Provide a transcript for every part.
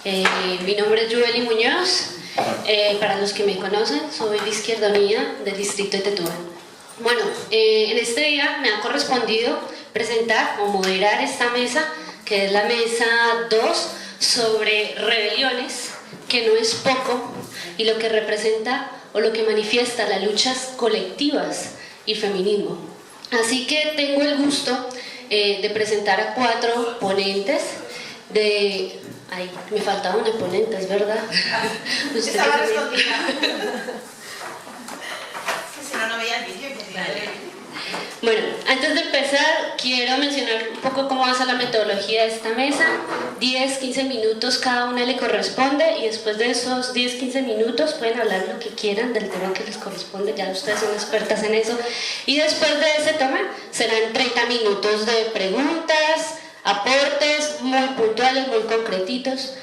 Mi nombre es Jueli Muñoz. Para los que me conocen, soy de Izquierda Unida del distrito de Tetuán. Bueno, en este día me ha correspondido presentar o moderar esta mesa, que es la mesa 2 sobre rebeliones, que no es poco, y lo que representa o lo que manifiesta las luchas colectivas y feminismo. Así que tengo el gusto de presentar a 4 ponentes de... Ay, me faltaba una ponente, ¿es verdad? Estaba respondida. Si no, no veía el vídeo. Bueno, antes de empezar, quiero mencionar un poco cómo va a ser la metodología de esta mesa. 10-15 minutos cada una le corresponde, y después de esos 10-15 minutos pueden hablar lo que quieran del tema que les corresponde, ya ustedes son expertas en eso. Y después de ese tema serán 30 minutos de preguntas, aportes muy puntuales, muy concretitos,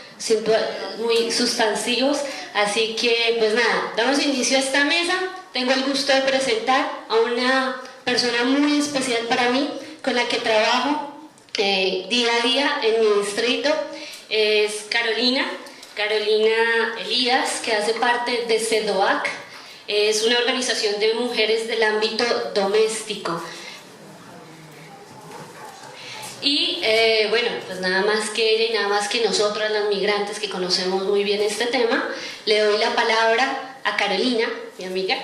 muy sustantivos. Así que pues nada, damos inicio a esta mesa. Tengo el gusto de presentar a una persona muy especial para mí, con la que trabajo día a día en mi distrito. Es Carolina Elías, que hace parte de CEDOAC. Es una organización de mujeres del ámbito doméstico. Y bueno, pues nada más que ella y nada más que nosotras las migrantes que conocemos muy bien este tema, le doy la palabra a Carolina, mi amiga,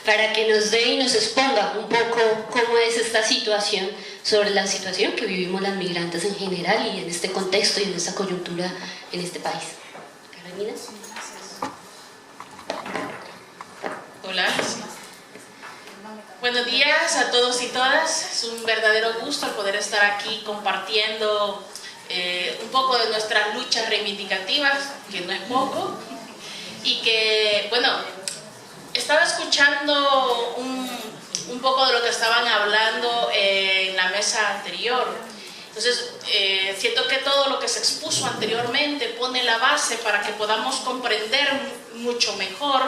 para que nos dé y nos exponga un poco cómo es esta situación, sobre la situación que vivimos las migrantes en general y en este contexto y en esta coyuntura en este país. Carolina. Hola. Buenos días a todos y todas. Es un verdadero gusto poder estar aquí compartiendo un poco de nuestras luchas reivindicativas, que no es poco, y que, bueno, estaba escuchando un poco de lo que estaban hablando en la mesa anterior. Entonces, siento que todo lo que se expuso anteriormente pone la base para que podamos comprender mucho mejor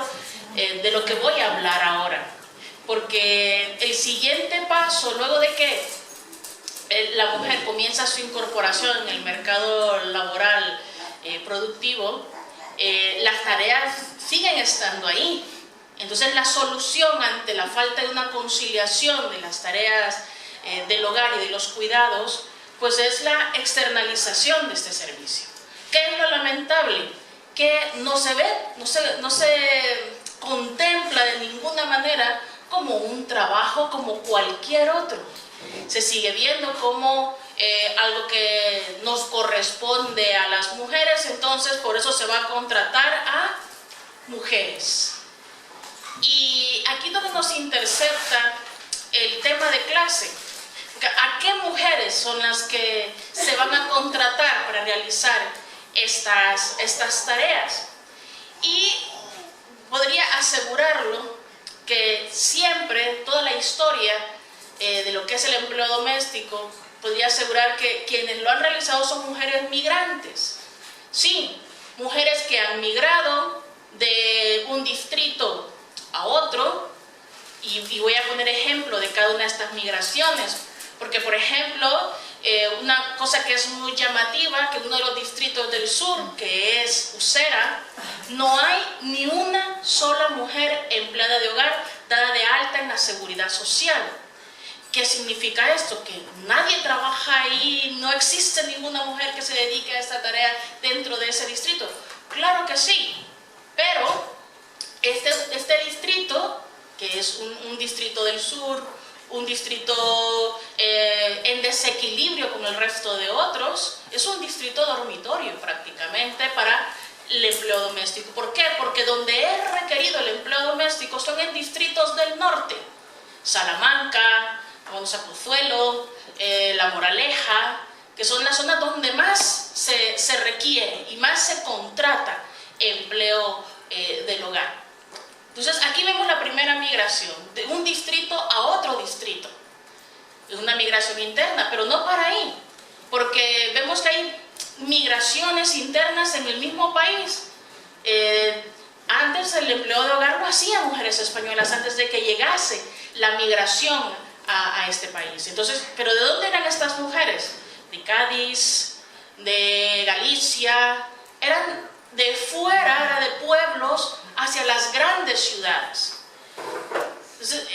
de lo que voy a hablar ahora. Porque el siguiente paso, luego de que la mujer comienza su incorporación en el mercado laboral productivo, las tareas siguen estando ahí. Entonces la solución ante la falta de una conciliación de las tareas del hogar y de los cuidados, pues es la externalización de este servicio. ¿Qué es lo lamentable? Que no se ve, no se contempla de ninguna manera como un trabajo como cualquier otro. Se sigue viendo como algo que nos corresponde a las mujeres, entonces por eso se va a contratar a mujeres. Y aquí donde nos intercepta el tema de clase. ¿A qué mujeres son las que se van a contratar para realizar estas tareas? Y podría asegurarlo que siempre, toda la historia de lo que es el empleo doméstico, podría asegurar que quienes lo han realizado son mujeres migrantes. Sí, mujeres que han migrado de un distrito a otro, y voy a poner ejemplo de cada una de estas migraciones, porque por ejemplo, una cosa que es muy llamativa, que uno de los distritos del sur, que es Usera, no hay ni una sola mujer empleada de hogar dada de alta en la seguridad social. ¿Qué significa esto? Que nadie trabaja ahí, no existe ninguna mujer que se dedique a esta tarea dentro de ese distrito. Claro que sí, pero este distrito, que es un distrito del sur, un distrito en desequilibrio con el resto de otros, es un distrito dormitorio prácticamente para el empleo doméstico. ¿Por qué? Porque donde es requerido el empleo doméstico son en distritos del norte: Salamanca, Pozuelo, La Moraleja, que son las zonas donde más se requiere y más se contrata empleo del hogar. Entonces aquí vemos la primera migración, de un distrito a otro distrito. Es una migración interna, pero no para ahí, porque vemos que hay migraciones internas en el mismo país. Antes el empleo de hogar lo hacían mujeres españolas, antes de que llegase la migración a este país. Entonces, ¿pero de dónde eran estas mujeres? De Cádiz, de Galicia, eran de fuera, era de pueblos hacia las grandes ciudades. Entonces,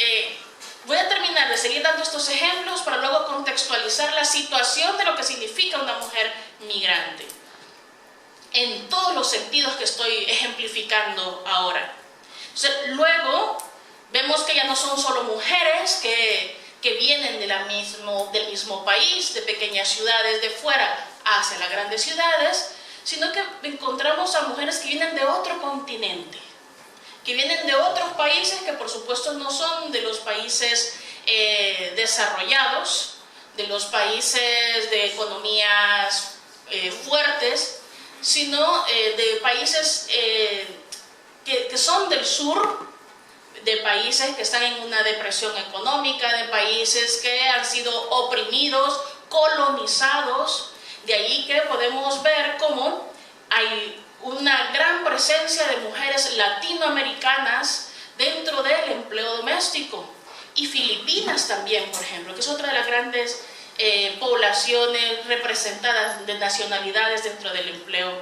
voy a terminar de seguir dando estos ejemplos para luego contextualizar la situación de lo que significa una mujer migrante, en todos los sentidos que estoy ejemplificando ahora. Entonces, luego vemos que ya no son solo mujeres que vienen del mismo país, de pequeñas ciudades de fuera hacia las grandes ciudades, sino que encontramos a mujeres que vienen de otro continente, que vienen de otros países que por supuesto no son de los países desarrollados, de los países de economías fuertes, sino de países que son del sur, de países que están en una depresión económica, de países que han sido oprimidos, colonizados. De ahí que podemos ver cómo hay una gran presencia de mujeres latinoamericanas dentro del empleo doméstico. Y Filipinas también, por ejemplo, que es otra de las grandes poblaciones representadas de nacionalidades dentro del empleo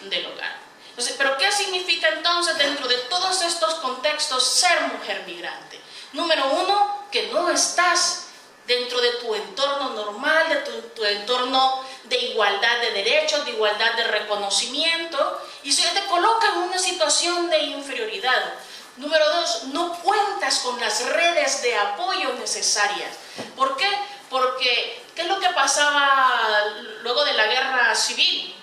del hogar. Entonces, ¿pero qué significa entonces dentro de todos estos contextos ser mujer migrante? Número uno, que no estás dentro de tu entorno normal, de tu entorno de igualdad de derechos, de igualdad de reconocimiento, y eso ya te coloca en una situación de inferioridad. Número dos, no cuentas con las redes de apoyo necesarias. ¿Por qué? Porque, ¿qué es lo que pasaba luego de la guerra civil?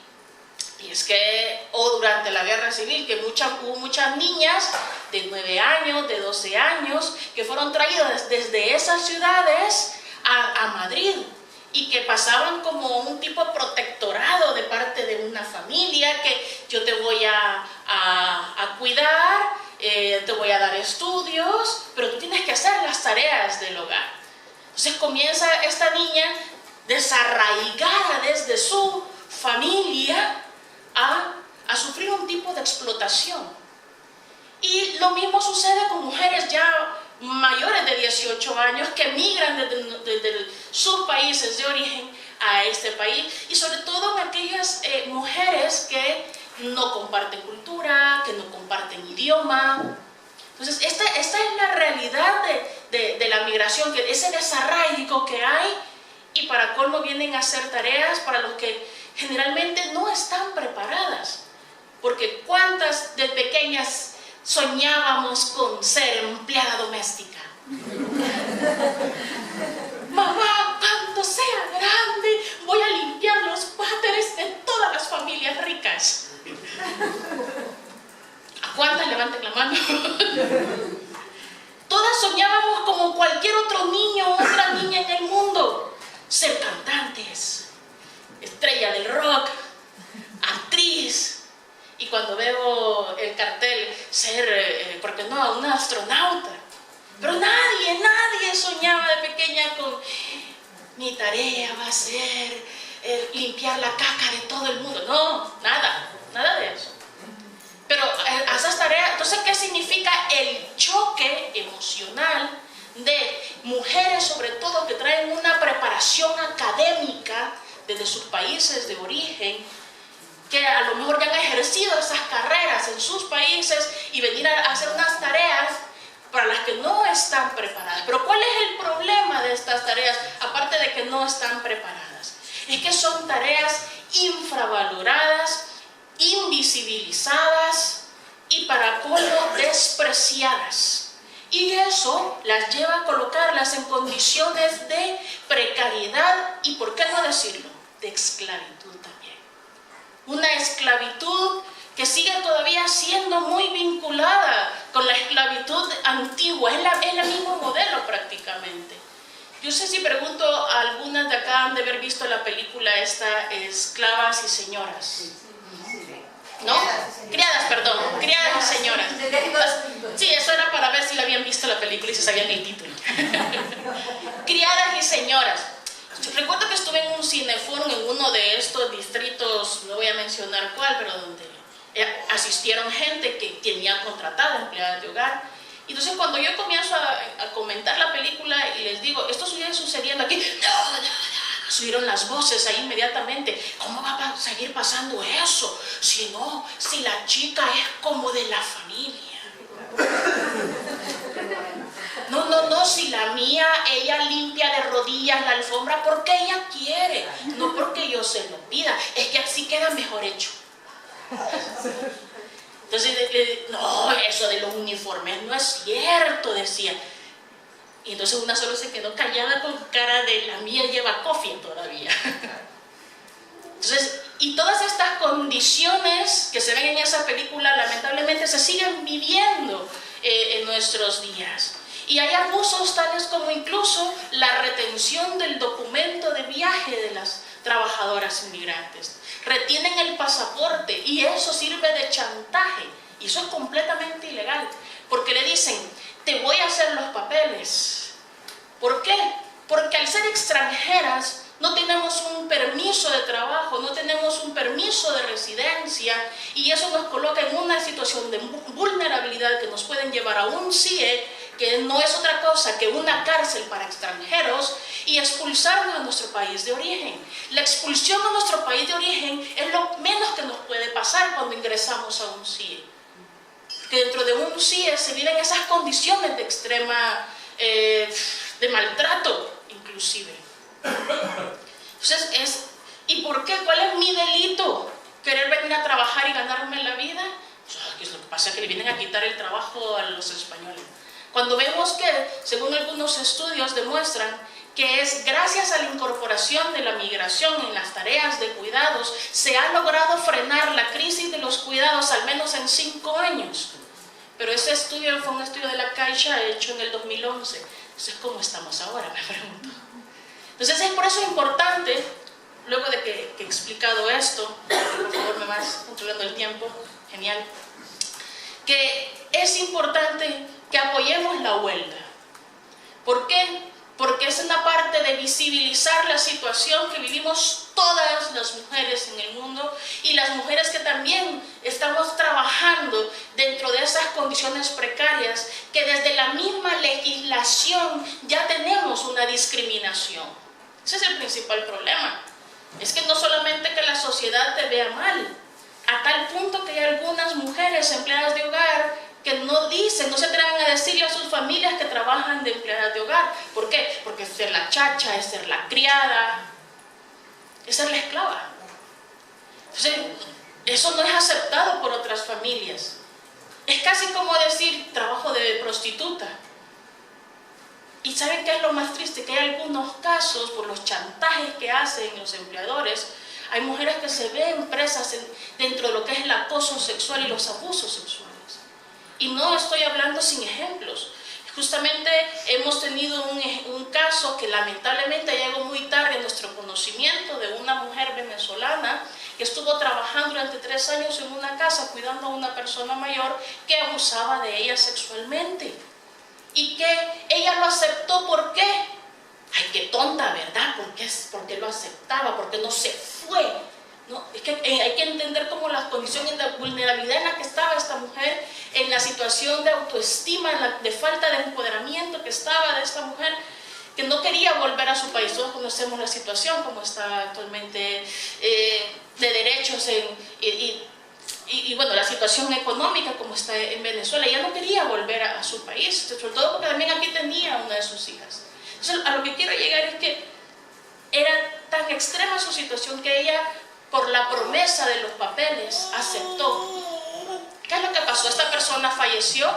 Y es que, o durante la guerra civil, que hubo muchas niñas de 9 años, de 12 años, que fueron traídas desde esas ciudades a Madrid, y que pasaban como un tipo de protectorado de parte de una familia, que yo te voy a cuidar, te voy a dar estudios, pero tú tienes que hacer las tareas del hogar. Entonces comienza esta niña desarraigada desde su familia a sufrir un tipo de explotación. Y lo mismo sucede con mujeres ya mayores de 18 años que migran desde sus países de origen a este país, y sobre todo en aquellas mujeres que no comparten cultura, que no comparten idioma. Entonces esta es la realidad de la migración, que ese desarraigo que hay, y para colmo vienen a hacer tareas para los que generalmente no están preparadas, porque cuántas de pequeñas soñábamos con ser empleada doméstica. Mamá, cuando sea grande voy a limpiar los váteres de todas las familias ricas. ¿A cuántas levanten la mano? Todas soñábamos como cualquier otro niño o otra niña en el mundo, ser cantantes, estrella del rock, actriz. Y cuando veo el cartel, ser, ¿por qué no?, una astronauta. Pero nadie soñaba de pequeña con mi tarea va a ser limpiar la caca de todo el mundo. No, nada de eso. Pero esas tareas, entonces, ¿qué significa el choque emocional de mujeres, sobre todo, que traen una preparación académica desde sus países de origen, que a lo mejor ya han ejercido esas carreras en sus países, y venir a hacer unas tareas para las que no están preparadas? Pero ¿cuál es el problema de estas tareas, aparte de que no están preparadas? Es que son tareas infravaloradas, invisibilizadas y para colmo despreciadas. Y eso las lleva a colocarlas en condiciones de precariedad y, ¿por qué no decirlo?, de esclavitud también. Una esclavitud que sigue todavía siendo muy vinculada con la esclavitud antigua, es el mismo modelo prácticamente. Yo sé, si pregunto a algunas de acá, han de haber visto la película esta, Esclavas y Señoras. ¿No? Criadas y Señoras. Sí, eso era para ver si la habían visto la película y si sabían el título. Criadas y Señoras. Recuerdo que estuve en un cineforum en uno de estos distritos, no voy a mencionar cuál, pero donde asistieron gente que tenía contratada empleadas de hogar. Y entonces cuando yo comienzo a comentar la película y les digo, esto sigue sucediendo aquí, no Subieron las voces ahí inmediatamente. ¿Cómo va a seguir pasando eso? Si no, si la chica es como de la familia. No, si la mía, ella limpia de rodillas la alfombra porque ella quiere, no porque yo se lo pida. Es que así queda mejor hecho. Entonces, no, eso de los uniformes no es cierto, decía. Y entonces una solo se quedó callada con cara de la mía lleva coffee todavía. Entonces, y todas estas condiciones que se ven en esa película lamentablemente se siguen viviendo en nuestros días. Y hay abusos tales como incluso la retención del documento de viaje de las trabajadoras inmigrantes. Retienen el pasaporte y eso sirve de chantaje. Y eso es completamente ilegal. Porque le dicen, te voy a hacer los papeles. ¿Por qué? Porque al ser extranjeras no tenemos un permiso de trabajo, no tenemos un permiso de residencia y eso nos coloca en una situación de vulnerabilidad que nos pueden llevar a un CIE, que no es otra cosa que una cárcel para extranjeros, y expulsarnos a nuestro país de origen. La expulsión a nuestro país de origen es lo menos que nos puede pasar cuando ingresamos a un CIE. Que dentro de un CIE se viven esas condiciones de extrema, de maltrato inclusive. Entonces ¿y por qué? ¿Cuál es mi delito? ¿Querer venir a trabajar y ganarme la vida? ¿Qué es lo que pasa? Que le vienen a quitar el trabajo a los españoles. Cuando vemos que, según algunos estudios, demuestran que es gracias a la incorporación de la migración en las tareas de cuidados, se ha logrado frenar la crisis de los cuidados al menos en 5 años. Pero ese estudio fue un estudio de la Caixa hecho en el 2011. Entonces, ¿cómo estamos ahora? Me pregunto. Entonces, es por eso importante, luego de que he explicado esto, por favor me vas controlando el tiempo, genial, que es importante que apoyemos la huelga. ¿Por qué? Porque es una parte de visibilizar la situación que vivimos todas las mujeres en el mundo y las mujeres que también estamos trabajando dentro de esas condiciones precarias que desde la misma legislación ya tenemos una discriminación. Ese es el principal problema. Es que no solamente que la sociedad te vea mal, a tal punto que hay algunas mujeres empleadas de hogar que no dicen, no se atreven a decirle a sus familias que trabajan de empleadas de hogar. ¿Por qué? Porque es ser la chacha, es ser la criada, es ser la esclava. Entonces, eso no es aceptado por otras familias. Es casi como decir trabajo de prostituta. ¿Y saben qué es lo más triste? Que hay algunos casos, por los chantajes que hacen los empleadores, hay mujeres que se ven presas dentro de lo que es el acoso sexual y los abusos sexuales. Y no estoy hablando sin ejemplos. Justamente hemos tenido un caso que lamentablemente llegó muy tarde en nuestro conocimiento de una mujer venezolana que estuvo trabajando durante 3 años en una casa cuidando a una persona mayor que abusaba de ella sexualmente. Y que ella lo aceptó, ¿por qué? Ay, qué tonta, ¿verdad? ¿Por qué lo aceptaba? ¿Por qué no se fue? ¿No? Es que hay que entender cómo las condiciones de vulnerabilidad en la que estaba esta mujer, en la situación de autoestima, de falta de empoderamiento que estaba de esta mujer, que no quería volver a su país. Todos conocemos la situación, como está actualmente de derechos y bueno, la situación económica como está en Venezuela. Ella no quería volver a su país, sobre todo porque también aquí tenía una de sus hijas. Entonces, a lo que quiero llegar es que era tan extrema su situación que ella, por la promesa de los papeles, aceptó. ¿Qué es lo que pasó? Esta persona falleció,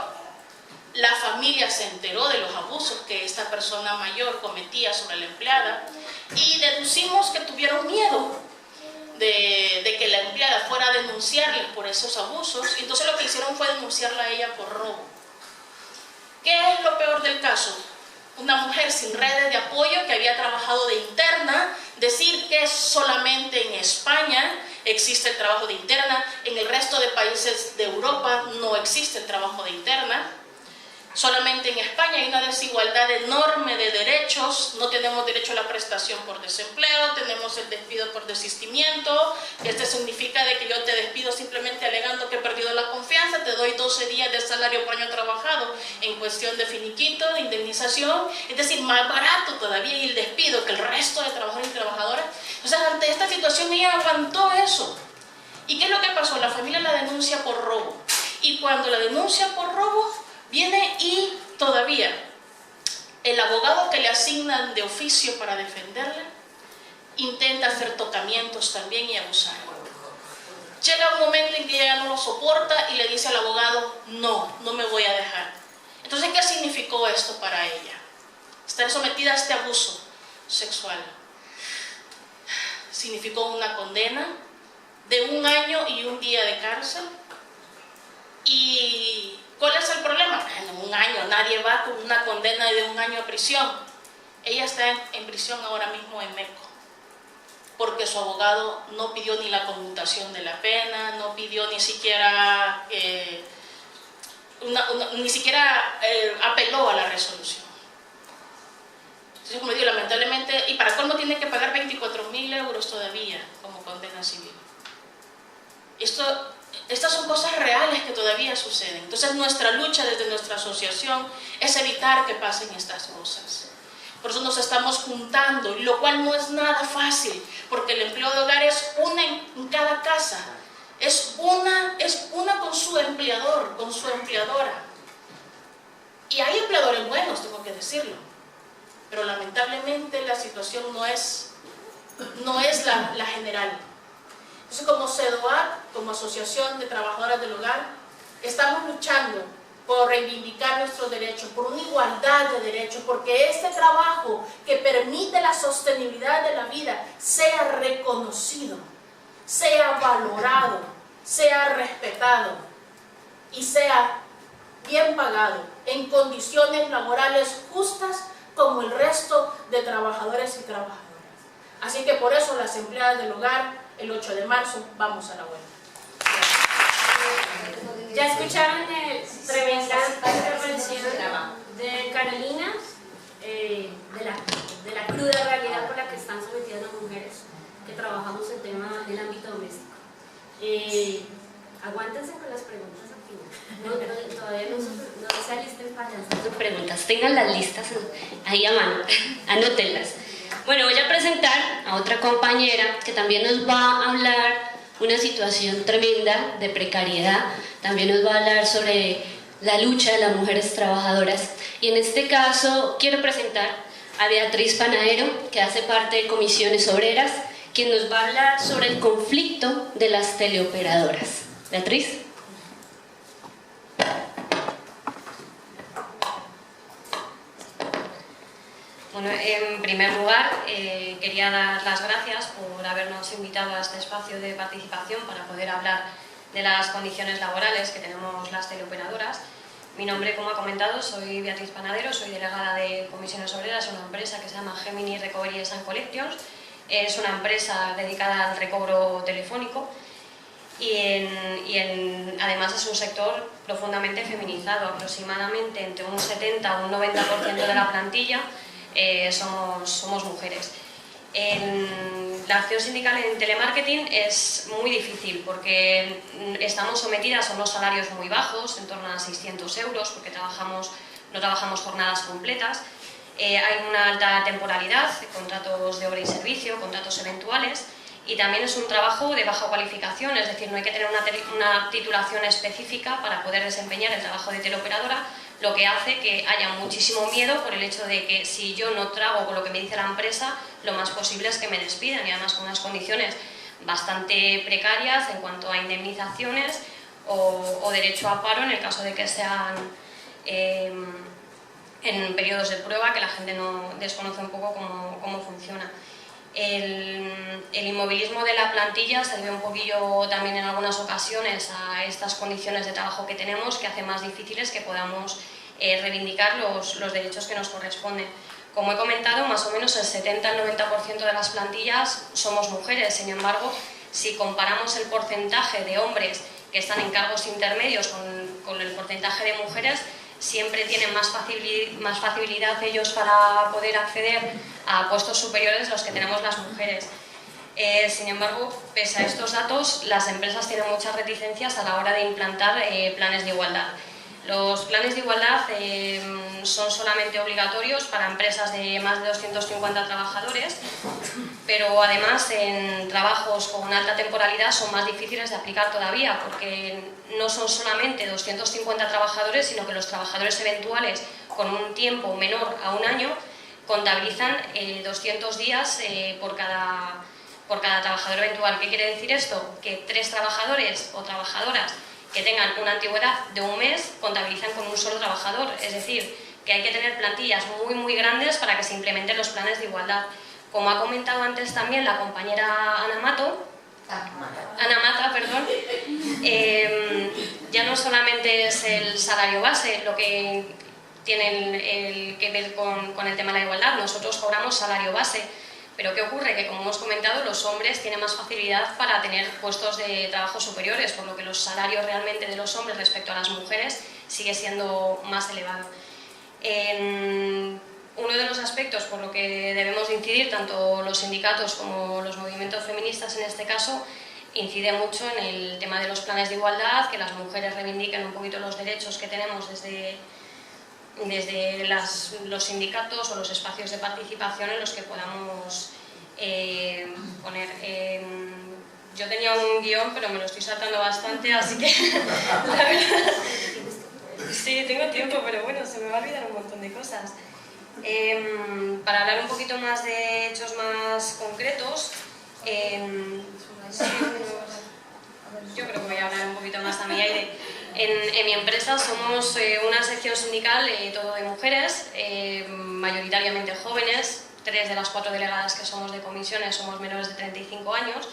la familia se enteró de los abusos que esta persona mayor cometía sobre la empleada y deducimos que tuvieron miedo de que la empleada fuera a denunciarles por esos abusos, y entonces lo que hicieron fue denunciarla a ella por robo. ¿Qué es lo peor del caso? Una mujer sin redes de apoyo que había trabajado de interna, decir que solamente en España existe el trabajo de interna, en el resto de países de Europa no existe el trabajo de interna, Solamente en España hay una desigualdad enorme de derechos. No tenemos derecho a la prestación por desempleo, tenemos el despido por desistimiento. Este significa de que yo te despido simplemente alegando que he perdido la confianza, te doy 12 días de salario por año trabajado en cuestión de finiquito, de indemnización, es decir, más barato todavía y el despido que el resto de trabajadores y trabajadoras. Entonces, ante esta situación ella aguantó eso. ¿Y qué es lo que pasó? La familia la denuncia por robo. Y cuando la denuncia por robo, viene y todavía el abogado que le asignan de oficio para defenderla intenta hacer tocamientos también y abusar. Llega un momento en que ella no lo soporta y le dice al abogado, no me voy a dejar. Entonces, ¿qué significó esto para ella? Estar sometida a este abuso sexual. Significó una condena de 1 año y 1 día de cárcel. ¿Y cuál es el problema? En 1 año, nadie va con una condena de 1 año de prisión. Ella está en prisión ahora mismo en Meco, porque su abogado no pidió ni la conmutación de la pena, no pidió ni siquiera, apeló a la resolución. Entonces, como digo, lamentablemente, y para colmo tiene que pagar 24.000 euros todavía como condena civil. Estas son cosas reales que todavía suceden. Entonces, nuestra lucha desde nuestra asociación es evitar que pasen estas cosas. Por eso nos estamos juntando, lo cual no es nada fácil, porque el empleo de hogar es una en cada casa. Es una con su empleador, con su empleadora. Y hay empleadores buenos, tengo que decirlo. Pero lamentablemente la situación no es la general. Entonces, como CEDOAC, como Asociación de Trabajadoras del Hogar, estamos luchando por reivindicar nuestros derechos, por una igualdad de derechos, porque este trabajo que permite la sostenibilidad de la vida sea reconocido, sea valorado, sea respetado y sea bien pagado en condiciones laborales justas como el resto de trabajadores y trabajadoras. Así que por eso las empleadas del hogar, el 8 de marzo, vamos a la huelga. Ya escucharon tremenda intervención de Carolina, de la cruda realidad por la que están sometidas las mujeres que trabajamos el tema del ámbito doméstico. Aguántense con las preguntas al final. Todavía no se alisten para sus preguntas. Tengan las listas ahí a mano, anótenlas. Bueno, voy a presentar a otra compañera que también nos va a hablar una situación tremenda de precariedad. También nos va a hablar sobre la lucha de las mujeres trabajadoras. Y en este caso quiero presentar a Beatriz Panadero, que hace parte de Comisiones Obreras, quien nos va a hablar sobre el conflicto de las teleoperadoras. Beatriz. Bueno, en primer lugar, quería dar las gracias por habernos invitado a este espacio de participación para poder hablar de las condiciones laborales que tenemos las teleoperadoras. Mi nombre, como ha comentado, soy Beatriz Panadero, soy delegada de Comisiones Obreras, una empresa que se llama Gemini Recovery and Collections. Es una empresa dedicada al recobro telefónico y además es un sector profundamente feminizado. Aproximadamente entre un 70 a un 90% de la plantilla somos mujeres. La acción sindical en telemarketing es muy difícil porque estamos sometidas a unos salarios muy bajos, en torno a 600 euros, porque no trabajamos jornadas completas. Hay una alta temporalidad, contratos de obra y servicio, contratos eventuales, y también es un trabajo de baja cualificación, es decir, no hay que tener una titulación específica para poder desempeñar el trabajo de teleoperadora, lo que hace que haya muchísimo miedo por el hecho de que si yo no trago con lo que me dice la empresa, lo más posible es que me despidan, y además con unas condiciones bastante precarias en cuanto a indemnizaciones o derecho a paro en el caso de que sean en periodos de prueba, que la gente no desconoce un poco cómo funciona. El inmovilismo de la plantilla se debe un poquillo también en algunas ocasiones a estas condiciones de trabajo que tenemos, que hace más difíciles que podamos reivindicar los derechos que nos corresponden. Como he comentado, más o menos el 70 al 90% de las plantillas somos mujeres. Sin embargo, si comparamos el porcentaje de hombres que están en cargos intermedios con el porcentaje de mujeres, siempre tienen más facilidad ellos para poder acceder a puestos superiores de los que tenemos las mujeres. Sin embargo, pese a estos datos, las empresas tienen muchas reticencias a la hora de implantar planes de igualdad. Los planes de igualdad son solamente obligatorios para empresas de más de 250 trabajadores, pero además en trabajos con alta temporalidad son más difíciles de aplicar todavía, porque no son solamente 250 trabajadores, sino que los trabajadores eventuales con un tiempo menor a un año contabilizan 200 días por cada trabajador eventual. ¿Qué quiere decir esto? Que 3 trabajadores o trabajadoras que tengan una antigüedad de un mes contabilizan con un solo trabajador, es decir, que hay que tener plantillas muy grandes para que se implementen los planes de igualdad. Como ha comentado antes también la compañera Ana Mata, ya no solamente es el salario base lo que tiene que ver con el tema de la igualdad, nosotros cobramos salario base. Pero ¿qué ocurre? Que, como hemos comentado, los hombres tienen más facilidad para tener puestos de trabajo superiores, por lo que los salarios realmente de los hombres respecto a las mujeres sigue siendo más elevado. Uno de los aspectos por lo que debemos de incidir, tanto los sindicatos como los movimientos feministas en este caso, incide mucho en el tema de los planes de igualdad, que las mujeres reivindiquen un poquito los derechos que tenemos desde los sindicatos o los espacios de participación en los que podamos poner. Yo tenía un guión, pero me lo estoy saltando bastante, así que la verdad, sí, tengo tiempo, pero bueno, se me va a olvidar un montón de cosas. Para hablar un poquito más de hechos más concretos, yo creo que voy a hablar un poquito más a mi aire. En mi empresa somos una sección sindical todo de mujeres, mayoritariamente jóvenes. 3 de las 4 delegadas que somos de comisiones somos menores de 35 años,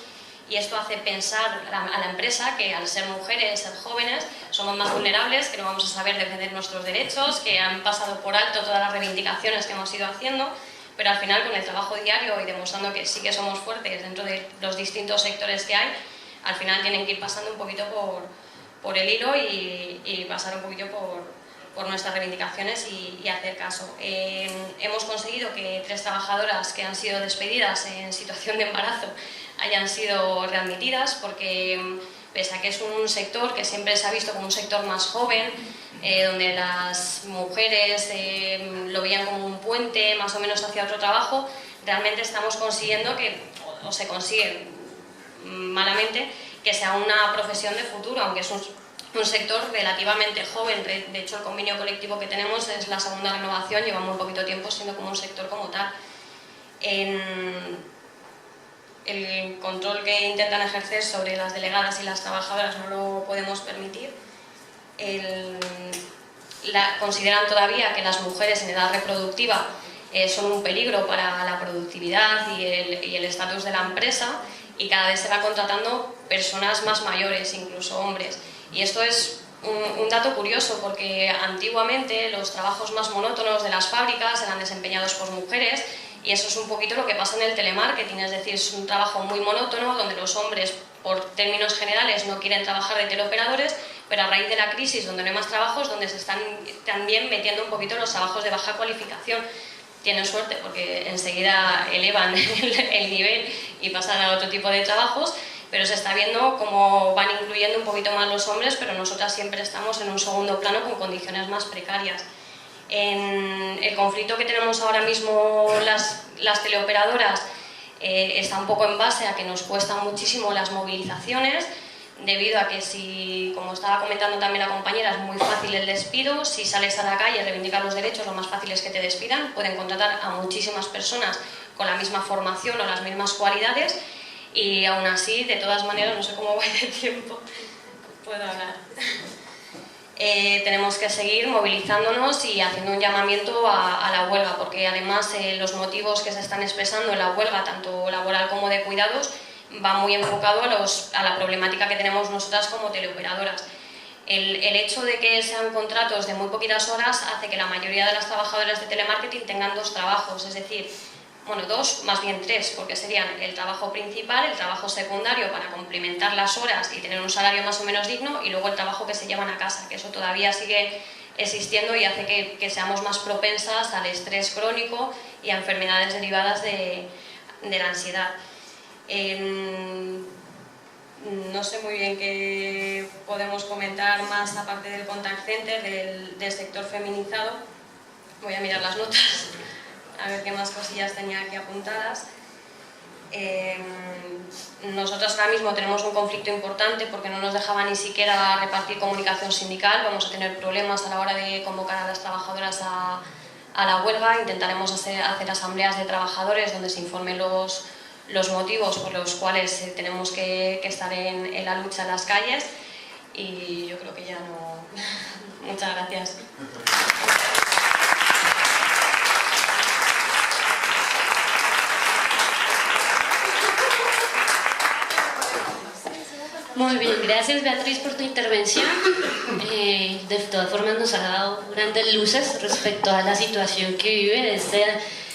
y esto hace pensar a la empresa que, al ser mujeres, ser jóvenes, somos más vulnerables, que no vamos a saber defender nuestros derechos, que han pasado por alto todas las reivindicaciones que hemos ido haciendo, pero al final, con el trabajo diario y demostrando que sí que somos fuertes dentro de los distintos sectores que hay, al final tienen que ir pasando un poquito por el hilo y pasar un poquito por nuestras reivindicaciones y hacer caso. Hemos conseguido que 3 trabajadoras que han sido despedidas en situación de embarazo hayan sido readmitidas, porque pese a que es un sector que siempre se ha visto como un sector más joven, donde las mujeres lo veían como un puente más o menos hacia otro trabajo, realmente estamos consiguiendo o se consigue malamente, que sea una profesión de futuro, aunque es un sector relativamente joven. De hecho, el convenio colectivo que tenemos es la 2ª renovación, lleva muy poquito tiempo siendo como un sector como tal. El control que intentan ejercer sobre las delegadas y las trabajadoras no lo podemos permitir. Consideran todavía que las mujeres en edad reproductiva son un peligro para la productividad y el estatus de la empresa, y cada vez se va contratando personas más mayores, incluso hombres. Y esto es un dato curioso, porque antiguamente los trabajos más monótonos de las fábricas eran desempeñados por mujeres, y eso es un poquito lo que pasa en el telemarketing, es decir, es un trabajo muy monótono donde los hombres, por términos generales, no quieren trabajar de teleoperadores, pero a raíz de la crisis, donde no hay más trabajos, donde se están también metiendo un poquito los trabajos de baja cualificación. Tienen suerte porque enseguida elevan el nivel y pasan a otro tipo de trabajos, pero se está viendo cómo van incluyendo un poquito más los hombres, pero nosotras siempre estamos en un segundo plano con condiciones más precarias. En el conflicto que tenemos ahora mismo las teleoperadoras está un poco en base a que nos cuestan muchísimo las movilizaciones, debido a que, si, como estaba comentando también la compañera, es muy fácil el despido. Si sales a la calle a reivindicar los derechos, lo más fácil es que te despidan. Pueden contratar a muchísimas personas con la misma formación o las mismas cualidades, y aún así, de todas maneras, no sé cómo voy de tiempo, puedo hablar. Tenemos que seguir movilizándonos y haciendo un llamamiento a la huelga, porque además los motivos que se están expresando en la huelga, tanto laboral como de cuidados, va muy enfocado a la problemática que tenemos nosotras como teleoperadoras. El hecho de que sean contratos de muy poquitas horas hace que la mayoría de las trabajadoras de telemarketing tengan 2 trabajos, es decir, bueno, 2, más bien 3, porque serían el trabajo principal, el trabajo secundario para complementar las horas y tener un salario más o menos digno, y luego el trabajo que se llevan a casa, que eso todavía sigue existiendo y hace que seamos más propensas al estrés crónico y a enfermedades derivadas de la ansiedad. No sé muy bien qué podemos comentar más aparte del contact center, del sector feminizado. Voy a mirar las notas, a ver qué más cosillas tenía aquí apuntadas. Nosotros ahora mismo tenemos un conflicto importante porque no nos dejaba ni siquiera repartir comunicación sindical. Vamos a tener problemas a la hora de convocar a las trabajadoras a la huelga. Intentaremos hacer asambleas de trabajadores donde se informen los motivos por los cuales tenemos que estar en la lucha en las calles, y yo creo que ya no... Muchas gracias. Muy bien, gracias Beatriz por tu intervención. De todas formas nos ha dado grandes luces respecto a la situación que vive.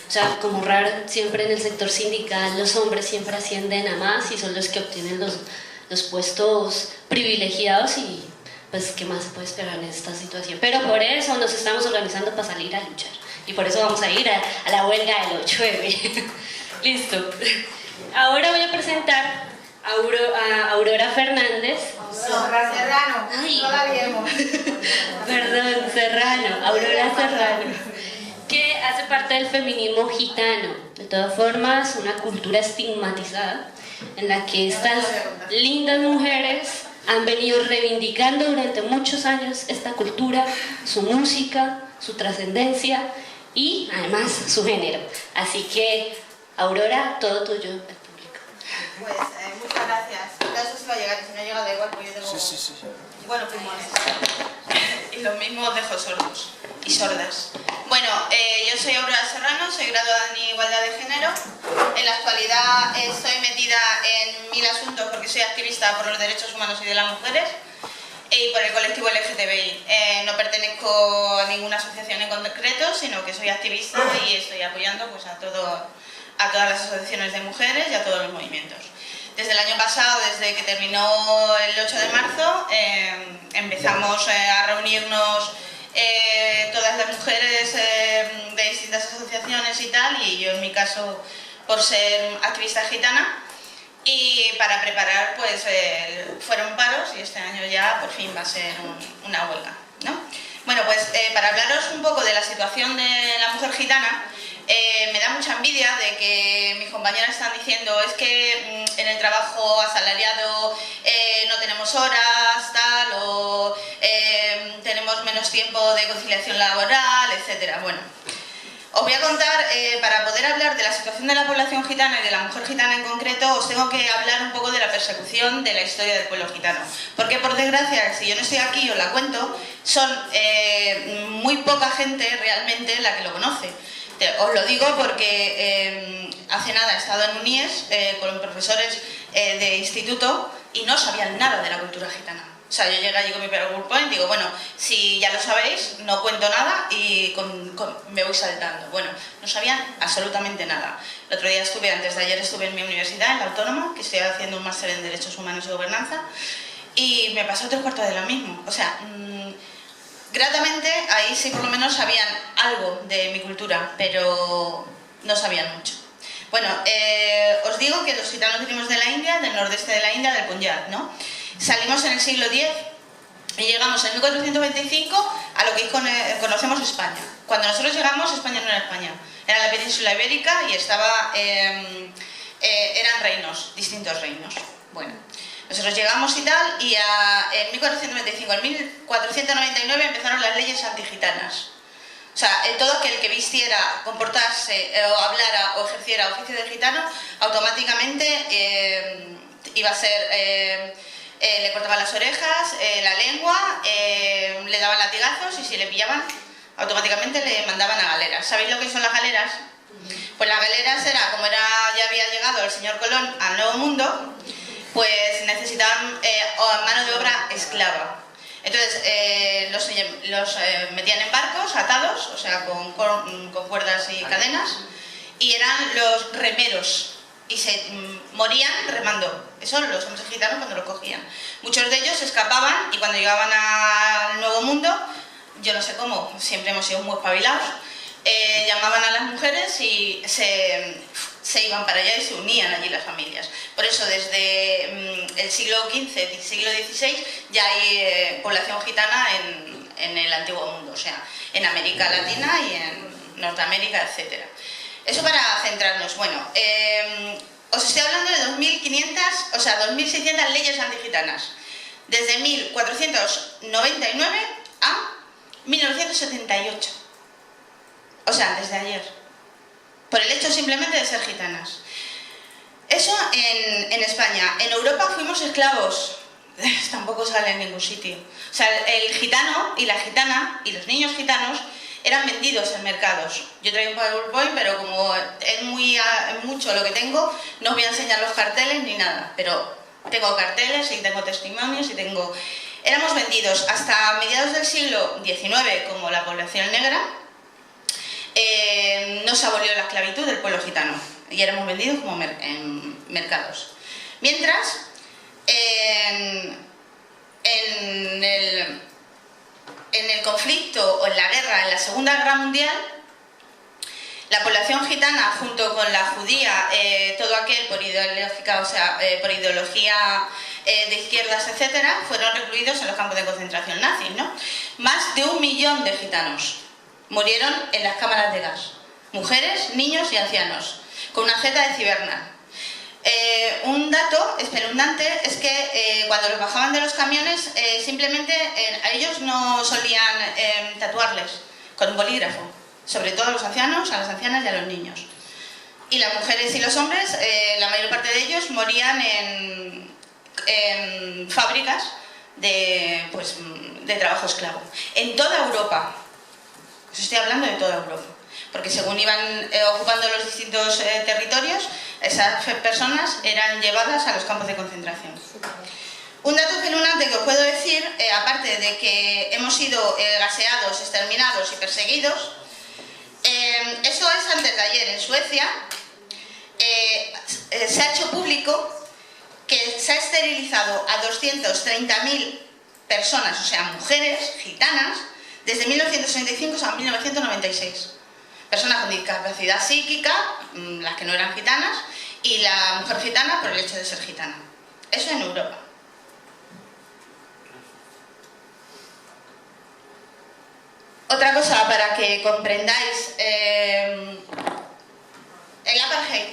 O sea, como raro, siempre en el sector sindical los hombres siempre ascienden a más y son los que obtienen los puestos privilegiados, y pues qué más se puede esperar en esta situación. Pero por eso nos estamos organizando para salir a luchar, y por eso vamos a ir a la huelga del 8/9. Listo. Ahora voy a presentar a Aurora Fernández. Serrano. Ay. No la viemos. Perdón, Serrano, Aurora Serrano, que hace parte del feminismo gitano. De todas formas, una cultura estigmatizada en la que estas lindas mujeres han venido reivindicando durante muchos años esta cultura, su música, su trascendencia y además su género. Así que, Aurora, todo tuyo, el público. Pues muchas gracias. Eso sí va a llegar, y si no llega da igual, pues yo tengo... Sí. Bueno, pulmones. Y lo mismo dejo sordos y sordas. Bueno, yo soy Aurora Serrano, soy graduada en Igualdad de Género. En la actualidad estoy metida en 1000 asuntos porque soy activista por los derechos humanos y de las mujeres y por el colectivo LGTBI. No pertenezco a ninguna asociación en concreto, sino que soy activista y estoy apoyando pues, a todas las asociaciones de mujeres y a todos los movimientos. Desde el año pasado, desde que terminó el 8 de marzo, empezamos a reunirnos todas las mujeres de distintas asociaciones y tal, y yo en mi caso por ser activista gitana, y para preparar pues fueron paros, y este año ya por fin va a ser una huelga, ¿no? Bueno, pues para hablaros un poco de la situación de la mujer gitana, me da mucha envidia de que mis compañeras están diciendo es que en el trabajo asalariado no tenemos horas, tal, o tenemos menos tiempo de conciliación laboral, etcétera. Bueno, os voy a contar, para poder hablar de la situación de la población gitana y de la mujer gitana en concreto, os tengo que hablar un poco de la persecución de la historia del pueblo gitano. Porque por desgracia, si yo no estoy aquí y os la cuento, son muy poca gente realmente la que lo conoce. Os lo digo porque hace nada he estado en un IES con profesores de instituto y no sabían nada de la cultura gitana. O sea, yo llegué allí con mi PowerPoint y digo, bueno, si ya lo sabéis, no cuento nada y me voy saltando. Bueno, no sabían absolutamente nada. El otro día antes de ayer estuve en mi universidad, en la Autónoma, que estoy haciendo un máster en Derechos Humanos y Gobernanza, y me pasó 3/4 de lo mismo. O sea, gratamente ahí sí por lo menos sabían algo de mi cultura, pero no sabían mucho. Bueno, os digo que los gitanos venimos de la India, del nordeste de la India, del Punjab, ¿no? Salimos en el siglo X y llegamos en 1425 a lo que conocemos España. Cuando nosotros llegamos, España no era España, era la península ibérica y eran reinos, distintos reinos. Bueno, nosotros llegamos y tal, y en 1495, en 1499 empezaron las leyes antigitanas. O sea, todo aquel que vistiera, comportase o hablara o ejerciera oficio de gitano, automáticamente iba a ser... le cortaban las orejas, la lengua, le daban latigazos y si le pillaban, automáticamente le mandaban a galeras. ¿Sabéis lo que son las galeras? Pues las galeras era, como ya había llegado el señor Colón al Nuevo Mundo, pues necesitaban mano de obra esclava. Entonces los metían en barcos atados, o sea, con cuerdas y cadenas, y eran los remeros. Y se morían remando. Eso los hombres gitanos cuando los cogían. Muchos de ellos escapaban y cuando llegaban al Nuevo Mundo yo no sé cómo, siempre hemos sido muy espabilados, llamaban a las mujeres y se iban para allá y se unían allí las familias. Por eso desde el siglo XV, siglo XVI, ya hay población gitana en el antiguo mundo, o sea, en América Latina y en Norteamérica, etc. Eso para centrarnos. Bueno, os estoy hablando de 2.600 leyes antigitanas, desde 1499 a 1978. O sea, antes de ayer, por el hecho simplemente de ser gitanas. Eso en España. En Europa fuimos esclavos. Tampoco sale en ningún sitio. O sea, el gitano y la gitana y los niños gitanos eran vendidos en mercados. Yo traigo un PowerPoint, pero como es mucho lo que tengo, no os voy a enseñar los carteles ni nada. Pero tengo carteles y tengo testimonios y tengo... Éramos vendidos hasta mediados del siglo XIX como la población negra. No se abolió la esclavitud del pueblo gitano y éramos vendidos como en mercados. Mientras, en el conflicto o en la guerra, en la Segunda Guerra Mundial, la población gitana junto con la judía, todo aquel por ideología de izquierdas, etcétera, fueron recluidos en los campos de concentración nazis, ¿no? Más de 1 millón de gitanos murieron en las cámaras de gas. Mujeres, niños y ancianos, con una Z de ciberna. Un dato espeluznante es que cuando los bajaban de los camiones, simplemente a ellos no solían tatuarles con un bolígrafo, sobre todo a los ancianos, a las ancianas y a los niños. Y las mujeres y los hombres, la mayor parte de ellos morían en fábricas de trabajo esclavo. En toda Europa. Os estoy hablando de toda Europa, porque según iban ocupando los distintos territorios, esas personas eran llevadas a los campos de concentración. Un dato espeluznante que os puedo decir, aparte de que hemos sido gaseados, exterminados y perseguidos, eso es antes de ayer en Suecia, se ha hecho público que se ha esterilizado a 230.000 personas, o sea, mujeres gitanas, desde 1965 a 1996. Personas con discapacidad psíquica, las que no eran gitanas, y la mujer gitana por el hecho de ser gitana. Eso en Europa. Otra cosa para que comprendáis, el apartheid,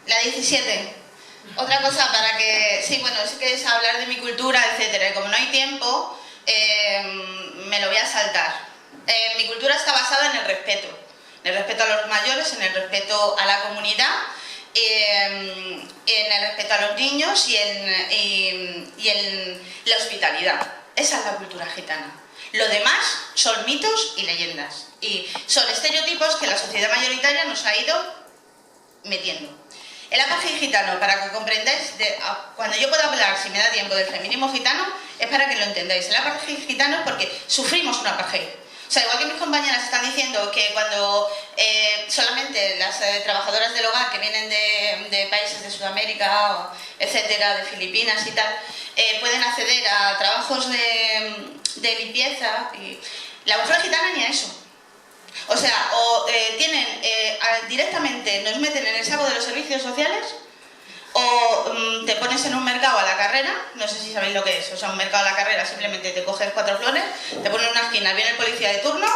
la 17. Otra cosa para que, sí, bueno, sí que es hablar de mi cultura, etcétera, y como no hay tiempo, me lo voy a saltar. Mi cultura está basada en el respeto a los mayores, en el respeto a la comunidad, en el respeto a los niños y en la hospitalidad. Esa es la cultura gitana. Lo demás son mitos y leyendas, y son estereotipos que la sociedad mayoritaria nos ha ido metiendo. El apartheid gitano, para que comprendáis, cuando yo pueda hablar, si me da tiempo, del feminismo gitano, es para que lo entendáis. El apartheid gitano es porque sufrimos un apartheid. O sea, igual que mis compañeras están diciendo que cuando solamente las trabajadoras del hogar que vienen de países de Sudamérica, etcétera, de Filipinas y tal, pueden acceder a trabajos de limpieza, y la mujer gitana ni a eso. O sea, o directamente nos meten en el saco de los servicios sociales, o te pones en un mercado a la carrera, no sé si sabéis lo que es, o sea, un mercado a la carrera, simplemente te coges 4 flores, te pones en una esquina, viene el policía de turno,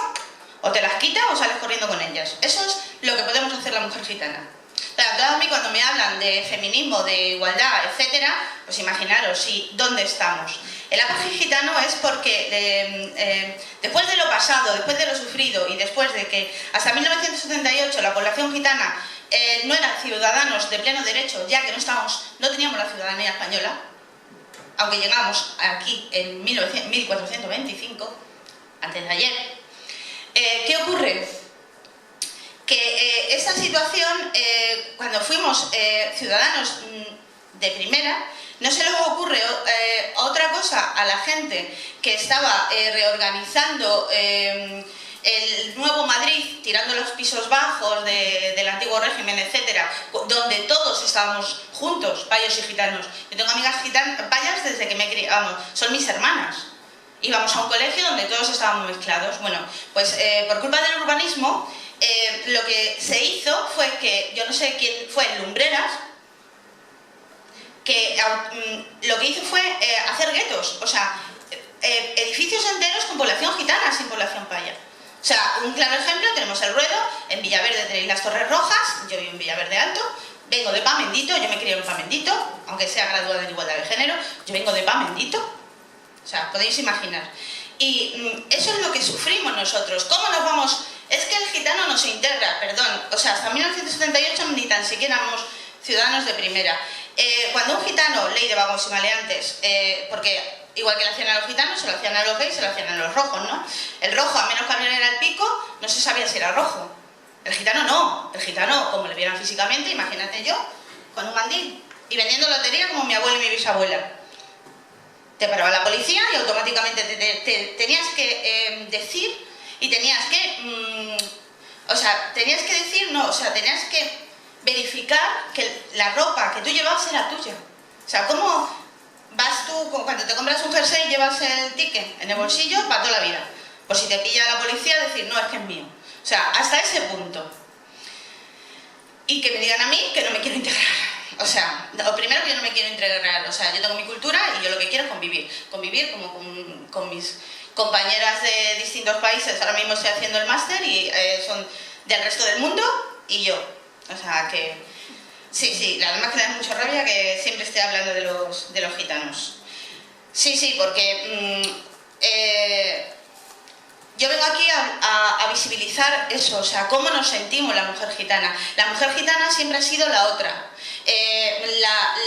o te las quita o sales corriendo con ellas. Eso es lo que podemos hacer la mujer gitana. Claro, a mí cuando me hablan de feminismo, de igualdad, etcétera, pues imaginaros, sí, ¿dónde estamos? El apartheid gitano es porque después de lo pasado, después de lo sufrido y después de que hasta 1978 la población gitana no eran ciudadanos de pleno derecho, ya que no teníamos la ciudadanía española, aunque llegamos aquí en 1425, antes de ayer. ¿Qué ocurre? Que esta situación, cuando fuimos ciudadanos de primera, no se les ocurre otra cosa a la gente que estaba reorganizando el nuevo Madrid, tirando los pisos bajos del antiguo régimen, etcétera, donde todos estábamos juntos, payos y gitanos. Yo tengo amigas payas desde que me crié, vamos, son mis hermanas. Íbamos a un colegio donde todos estábamos mezclados. Bueno, pues por culpa del urbanismo, lo que se hizo fue que, yo no sé quién fue, Lumbreras, que lo que hizo fue hacer guetos, o sea, edificios enteros con población gitana, sin población paya. O sea, un claro ejemplo, tenemos el Ruedo, en Villaverde tenéis las Torres Rojas, yo vivo en Villaverde Alto, vengo de Pamendito, yo me crié en Pamendito, aunque sea graduada en igualdad de género, yo vengo de Pamendito, o sea, podéis imaginar. Y eso es lo que sufrimos nosotros. ¿Cómo nos vamos? Es que el gitano no se integra, perdón, o sea, hasta 1978 ni tan siquiera éramos ciudadanos de primera. Cuando un gitano, ley de vagos y maleantes, porque igual que le hacían a los gitanos, se lo hacían a los gays, se lo hacían a los rojos, ¿no? El rojo, a menos que abriera el pico, no se sabía si era rojo. El gitano no. El gitano, como le vieran físicamente, imagínate yo, con un mandil y vendiendo lotería como mi abuela y mi bisabuela. Te paraba la policía y automáticamente te tenías que decir y tenías que... tenías que decir, no, o sea, tenías que verificar que la ropa que tú llevabas era tuya. O sea, ¿cómo vas tú, cuando te compras un jersey y llevas el ticket en el bolsillo para toda la vida? Por si te pilla la policía, decir, no, es que es mío. O sea, hasta ese punto. Y que me digan a mí que no me quiero integrar. O sea, lo primero que yo no me quiero integrar. O sea, yo tengo mi cultura y yo lo que quiero es convivir. Convivir como con mis compañeras de distintos países. Ahora mismo estoy haciendo el máster y son del resto del mundo y yo. O sea, que... Sí, además que me da mucha rabia que siempre esté hablando de los gitanos. Sí, porque... yo vengo aquí a visibilizar eso, o sea, cómo nos sentimos la mujer gitana. La mujer gitana siempre ha sido la otra,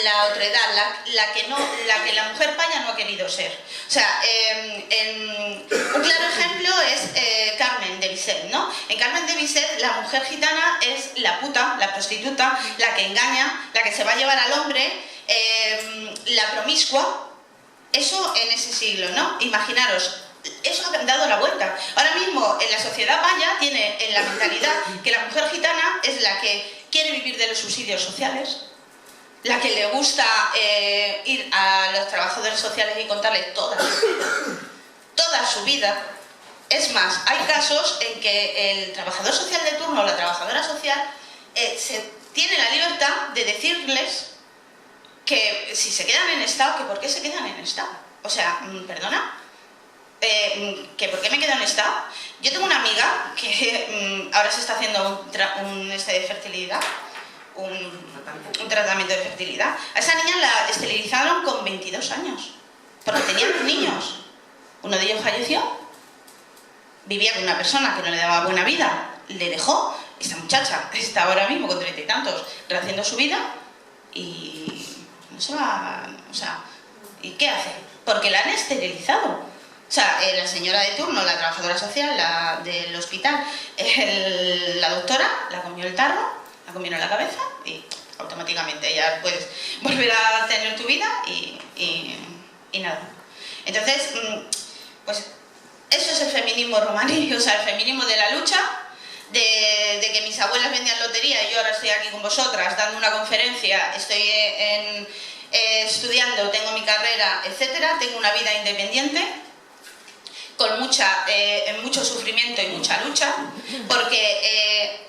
la otredad, la que la mujer paya no ha querido ser. O sea, un claro ejemplo es Carmen de Bizet, ¿no? En Carmen de Bizet la mujer gitana es la puta, la prostituta, la que engaña, la que se va a llevar al hombre, la promiscua. Eso en ese siglo, ¿no? Imaginaros. Eso ha dado la vuelta. Ahora mismo en la sociedad paya tiene en la mentalidad que la mujer gitana es la que quiere vivir de los subsidios sociales, la que le gusta ir a los trabajadores sociales y contarles toda su vida. Es más, hay casos en que el trabajador social de turno o la trabajadora social tiene la libertad de decirles que si se quedan en estado, que por qué se quedan en estado. O sea, perdona, que por qué me quedo en estado. Yo tengo una amiga que ahora se está haciendo un tratamiento de fertilidad. A esa niña la esterilizaron con 22 años, porque tenían 2 niños. Uno de ellos falleció, vivía con una persona que no le daba buena vida, le dejó. Esta muchacha está ahora mismo con 30 y tantos, rehaciendo su vida y no se va, o sea, ¿y qué hace? Porque la han esterilizado. O sea, la señora de turno, la trabajadora social, la del hospital, la doctora, la comió el tarro, la comió en la cabeza y automáticamente ya puedes volver a tener tu vida y nada. Entonces, pues eso es el feminismo romaní, o sea, el feminismo de la lucha, de que mis abuelas vendían lotería y yo ahora estoy aquí con vosotras dando una conferencia, estoy estudiando, tengo mi carrera, etcétera, tengo una vida independiente, con mucho sufrimiento y mucha lucha, porque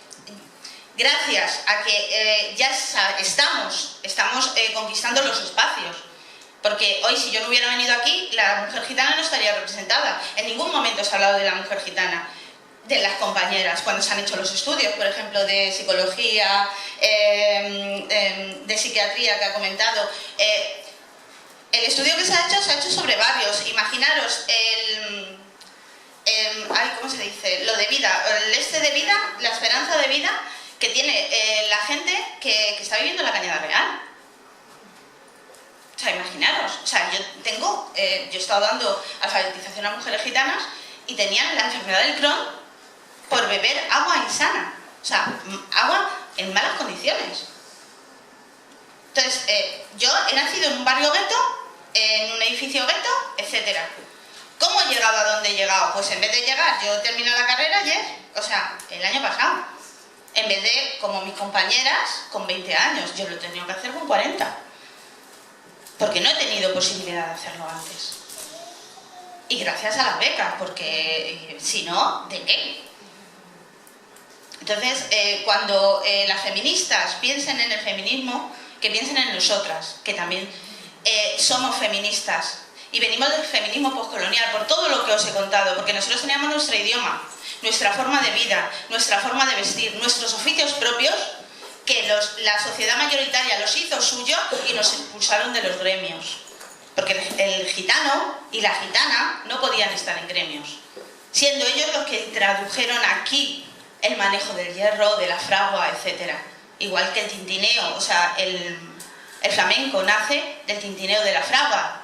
gracias a que ya estamos conquistando los espacios, porque hoy si yo no hubiera venido aquí, la mujer gitana no estaría representada. En ningún momento se ha hablado de la mujer gitana, de las compañeras, cuando se han hecho los estudios, por ejemplo, de psicología, de psiquiatría que ha comentado. El estudio que se ha hecho sobre varios. Imaginaros ¿cómo se dice? Lo de vida, de vida, la esperanza de vida que tiene la gente que está viviendo en la Cañada Real. O sea, imaginaros. O sea, yo he estado dando alfabetización a mujeres gitanas y tenían la enfermedad del Crohn por beber agua insana. O sea, agua en malas condiciones. Entonces, yo he nacido en un barrio gueto, en un edificio gueto, etcétera. ¿Cómo he llegado a donde he llegado? Pues en vez de llegar, yo terminé la carrera ayer, o sea, el año pasado. En vez de, como mis compañeras, con 20 años, yo lo he tenido que hacer con 40. Porque no he tenido posibilidad de hacerlo antes. Y gracias a las becas, porque si no, ¿de qué? Entonces, cuando las feministas piensen en el feminismo, que piensen en nosotras, que también somos feministas y venimos del feminismo postcolonial, por todo lo que os he contado, porque nosotros teníamos nuestro idioma, nuestra forma de vida, nuestra forma de vestir, nuestros oficios propios, que la sociedad mayoritaria los hizo suyos y nos expulsaron de los gremios. Porque el gitano y la gitana no podían estar en gremios, siendo ellos los que tradujeron aquí el manejo del hierro, de la fragua, etc. Igual que el tintineo, o sea, el flamenco nace del tintineo de la fragua,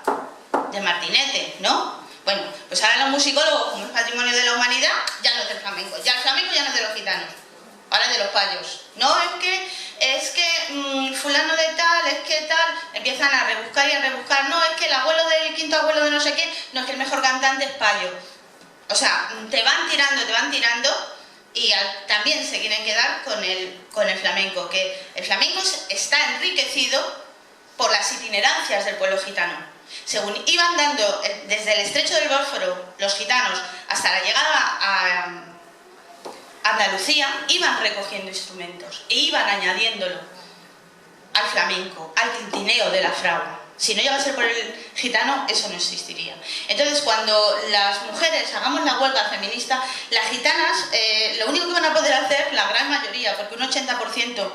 de Martinete, ¿no? Bueno, pues ahora los musicólogos, como es patrimonio de la humanidad, ya no es del flamenco, ya el flamenco ya no es de los gitanos, ahora es de los payos. No, es que fulano de tal, es que tal, empiezan a rebuscar y a rebuscar, no, es que el abuelo del quinto abuelo de no sé qué, no, es que el mejor cantante es payo. O sea, te van tirando y también se quieren quedar con el flamenco, que el flamenco está enriquecido por las itinerancias del pueblo gitano. Según iban dando desde el estrecho del Bósforo los gitanos hasta la llegada a Andalucía, iban recogiendo instrumentos e iban añadiéndolo al flamenco, al tintineo de la fragua. Si no llega a ser por el gitano, eso no existiría. Entonces, cuando las mujeres hagamos la huelga feminista, las gitanas lo único que van a poder hacer, la gran mayoría, porque un 80%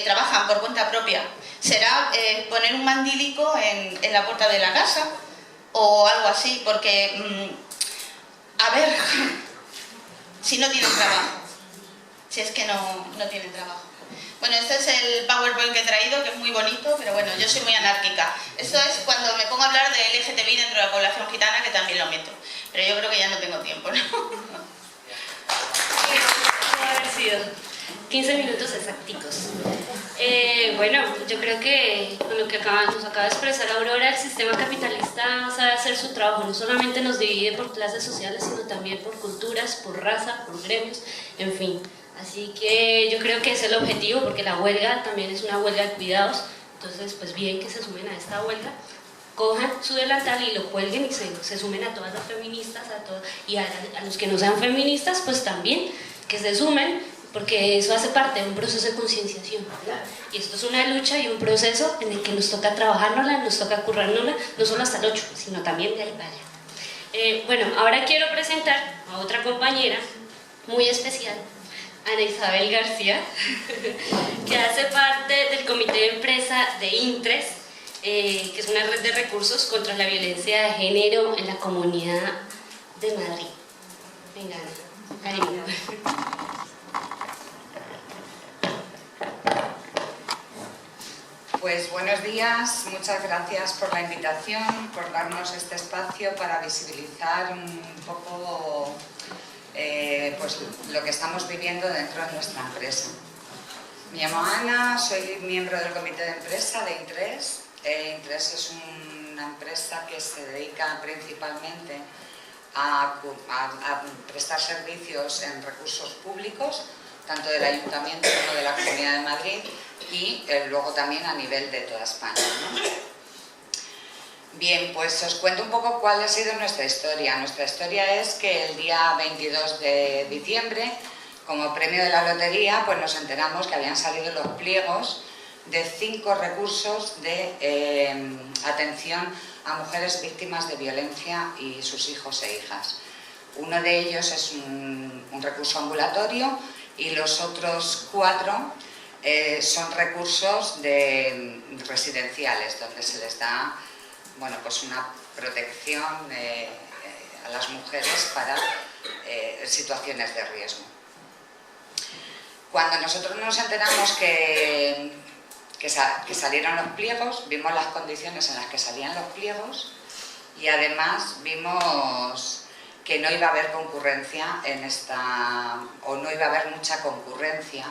trabajan por cuenta propia, será poner un mandílico en la puerta de la casa o algo así, porque, a ver, si no tienen trabajo, si es que no tienen trabajo. Bueno, este es el PowerPoint que he traído, que es muy bonito, pero bueno, yo soy muy anárquica. Esto es cuando me pongo a hablar del LGTBI dentro de la población gitana, que también lo meto. Pero yo creo que ya no tengo tiempo, ¿no? Puede haber sido 15 minutos exacticos. Bueno, yo creo que con lo que nos acaba de expresar Aurora, el sistema capitalista sabe hacer su trabajo. No solamente nos divide por clases sociales, sino también por culturas, por raza, por gremios, en fin. Así que yo creo que ese es el objetivo, porque la huelga también es una huelga de cuidados. Entonces, pues bien que se sumen a esta huelga, cojan su delantal y lo cuelguen y se sumen a todas las feministas, y a los que no sean feministas, pues también que se sumen, porque eso hace parte de un proceso de concienciación, ¿verdad? Y esto es una lucha y un proceso en el que nos toca trabajárnosla, nos toca currárnosla, no solo hasta el 8, sino también de ahí para allá. Bueno, ahora quiero presentar a otra compañera muy especial, Ana Isabel García, que hace parte del comité de empresa de INTRES, que es una red de recursos contra la violencia de género en la Comunidad de Madrid. Venga, Ana, cariño. Pues buenos días, muchas gracias por la invitación, por darnos este espacio para visibilizar un poco pues lo que estamos viviendo dentro de nuestra empresa. Me llamo Ana, soy miembro del comité de empresa de INTRES. INTRES es una empresa que se dedica principalmente a prestar servicios en recursos públicos, tanto del Ayuntamiento como de la Comunidad de Madrid, y luego también a nivel de toda España, ¿no? Bien, pues os cuento un poco cuál ha sido nuestra historia. Nuestra historia es que el día 22 de diciembre, como premio de la lotería, pues nos enteramos que habían salido los pliegos de 5 recursos de atención a mujeres víctimas de violencia y sus hijos e hijas. Uno de ellos es un recurso ambulatorio y los otros 4 son recursos residenciales, donde se les da, bueno, pues una protección a las mujeres para situaciones de riesgo. Cuando nosotros nos enteramos que salieron los pliegos, vimos las condiciones en las que salían los pliegos y además vimos que no iba a haber concurrencia en esta, o no iba a haber mucha concurrencia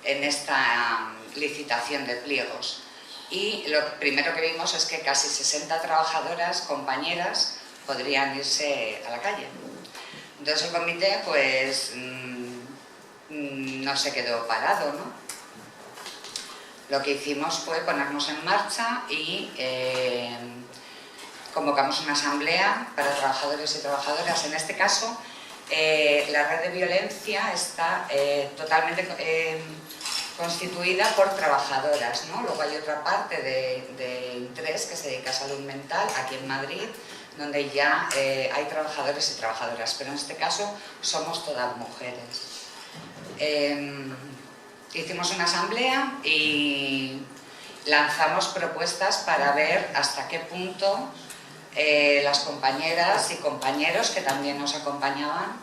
en esta licitación de pliegos. Y lo primero que vimos es que casi 60 trabajadoras, compañeras, podrían irse a la calle. Entonces el comité pues no se quedó parado, ¿no? Lo que hicimos fue ponernos en marcha y convocamos una asamblea para trabajadores y trabajadoras. En este caso, la red de violencia está totalmente constituida por trabajadoras, ¿no? Luego hay otra parte de interés que se dedica a salud mental, aquí en Madrid, donde ya hay trabajadores y trabajadoras, pero en este caso somos todas mujeres. Hicimos una asamblea y lanzamos propuestas para ver hasta qué punto las compañeras y compañeros que también nos acompañaban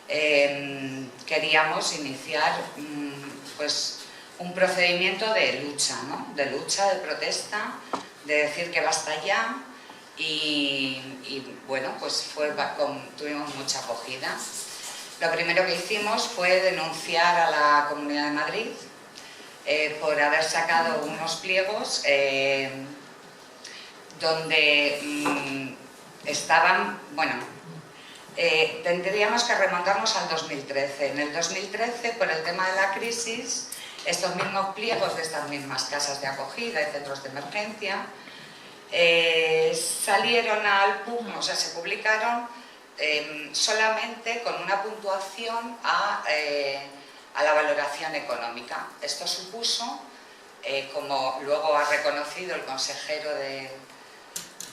queríamos iniciar pues un procedimiento de lucha, ¿no? De lucha, de protesta, de decir que basta ya y bueno, pues tuvimos mucha acogida. Lo primero que hicimos fue denunciar a la Comunidad de Madrid por haber sacado unos pliegos donde estaban, bueno, tendríamos que remontarnos al 2013. En el 2013, por el tema de la crisis, estos mismos pliegos de estas mismas casas de acogida y centros de emergencia salieron al PUB, o sea, se publicaron solamente con una puntuación a la valoración económica. Esto supuso, como luego ha reconocido el consejero de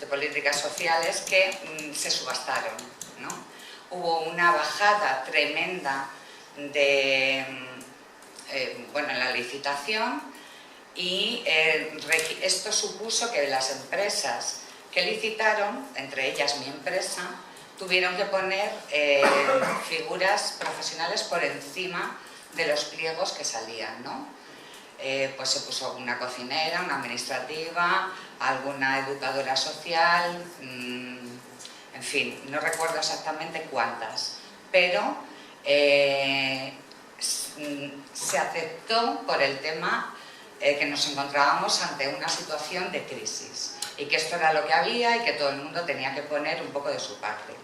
Políticas Sociales, que se subastaron, ¿no? Hubo una bajada tremenda bueno, en la licitación y esto supuso que las empresas que licitaron, entre ellas mi empresa, tuvieron que poner figuras profesionales por encima de los pliegos que salían, ¿no? Pues se puso una cocinera, una administrativa, alguna educadora social, en fin, no recuerdo exactamente cuántas, pero se aceptó por el tema que nos encontrábamos ante una situación de crisis y que esto era lo que había y que todo el mundo tenía que poner un poco de su parte.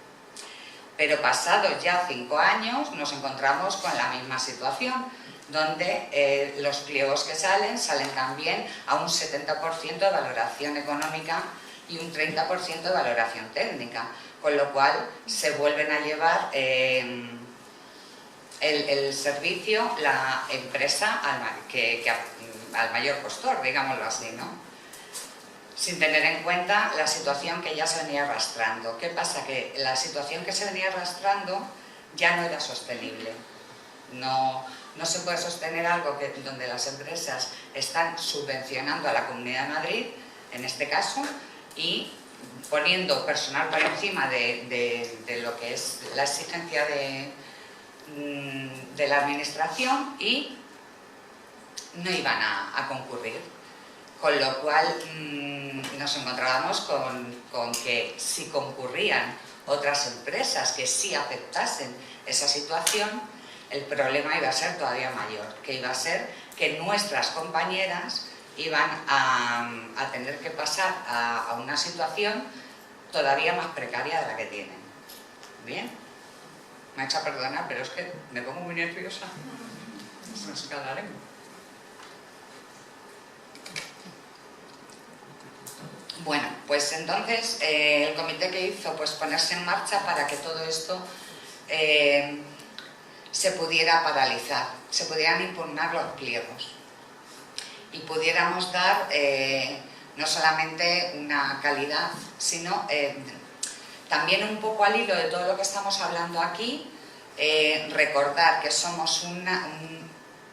Pero pasados ya 5 años nos encontramos con la misma situación, donde los pliegos que salen también a un 70% de valoración económica y un 30% de valoración técnica, con lo cual se vuelven a llevar el servicio, la empresa al mayor postor, digámoslo así, ¿no? Sin tener en cuenta la situación que ya se venía arrastrando. ¿Qué pasa? Que la situación que se venía arrastrando ya no era sostenible. No se puede sostener algo donde las empresas están subvencionando a la Comunidad de Madrid, en este caso, y poniendo personal por encima de lo que es la exigencia de la administración y no iban a concurrir. Con lo cual nos encontrábamos con que si concurrían otras empresas que sí aceptasen esa situación, el problema iba a ser todavía mayor, que iba a ser que nuestras compañeras iban a tener que pasar a una situación todavía más precaria de la que tienen. ¿Bien? Me ha hecho perdonar, pero es que me pongo muy nerviosa. Se me saca la lengua. Bueno, pues entonces el comité que hizo, pues ponerse en marcha para que todo esto se pudiera paralizar, se pudieran impugnar los pliegos y pudiéramos dar no solamente una calidad, sino también un poco al hilo de todo lo que estamos hablando aquí, recordar que somos una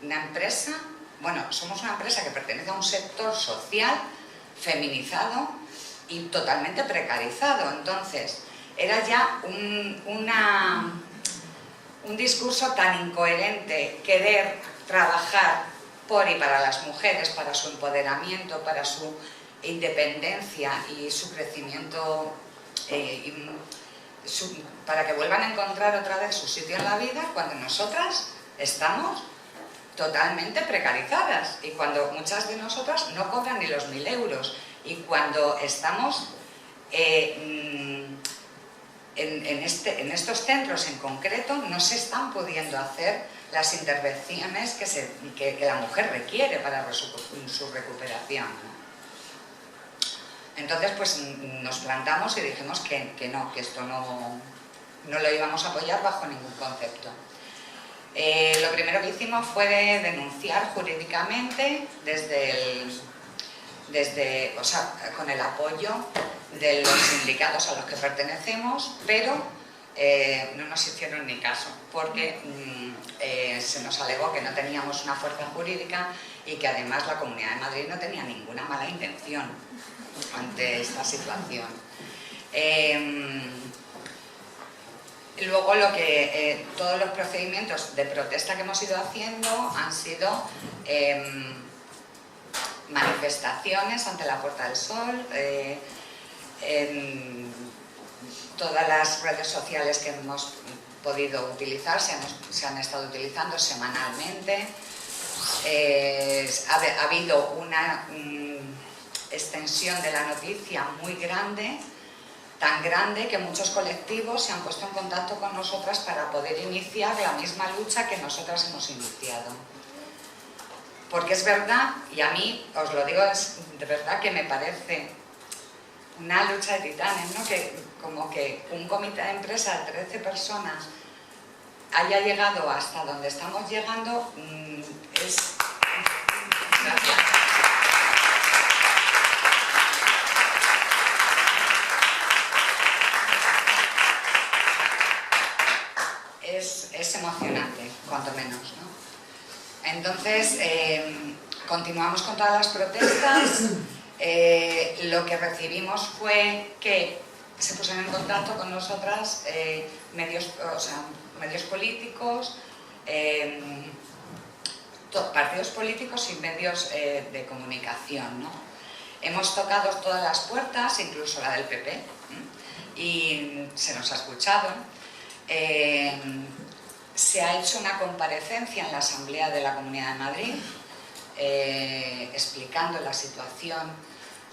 empresa, bueno, somos una empresa que pertenece a un sector social feminizado y totalmente precarizado. Entonces, era ya un discurso tan incoherente querer trabajar por y para las mujeres, para su empoderamiento, para su independencia y su crecimiento, para que vuelvan a encontrar otra vez su sitio en la vida, cuando nosotras estamos totalmente precarizadas y cuando muchas de nosotras no cobran ni los 1000 euros y cuando estamos en estos centros en concreto no se están pudiendo hacer las intervenciones que la mujer requiere para su recuperación. Entonces pues nos plantamos y dijimos que no, que esto no lo íbamos a apoyar bajo ningún concepto. Lo primero que hicimos fue denunciar jurídicamente con el apoyo de los sindicatos a los que pertenecemos, pero no nos hicieron ni caso, porque se nos alegó que no teníamos una fuerza jurídica y que además la Comunidad de Madrid no tenía ninguna mala intención ante esta situación. Luego todos los procedimientos de protesta que hemos ido haciendo han sido manifestaciones ante la Puerta del Sol, en todas las redes sociales que hemos podido utilizar se han estado utilizando semanalmente. Ha habido una extensión de la noticia muy grande, tan grande que muchos colectivos se han puesto en contacto con nosotras para poder iniciar la misma lucha que nosotras hemos iniciado. Porque es verdad, y a mí, os lo digo, es de verdad que me parece una lucha de titanes, ¿no? Que como que un comité de empresa de 13 personas haya llegado hasta donde estamos llegando, es... Gracias. Es emocionante, cuanto menos, ¿no? Entonces, continuamos con todas las protestas. Lo que recibimos fue que se pusieron en contacto con nosotras medios políticos, partidos políticos y medios de comunicación, ¿no? Hemos tocado todas las puertas, incluso la del PP, y se nos ha escuchado. Se ha hecho una comparecencia en la Asamblea de la Comunidad de Madrid explicando la situación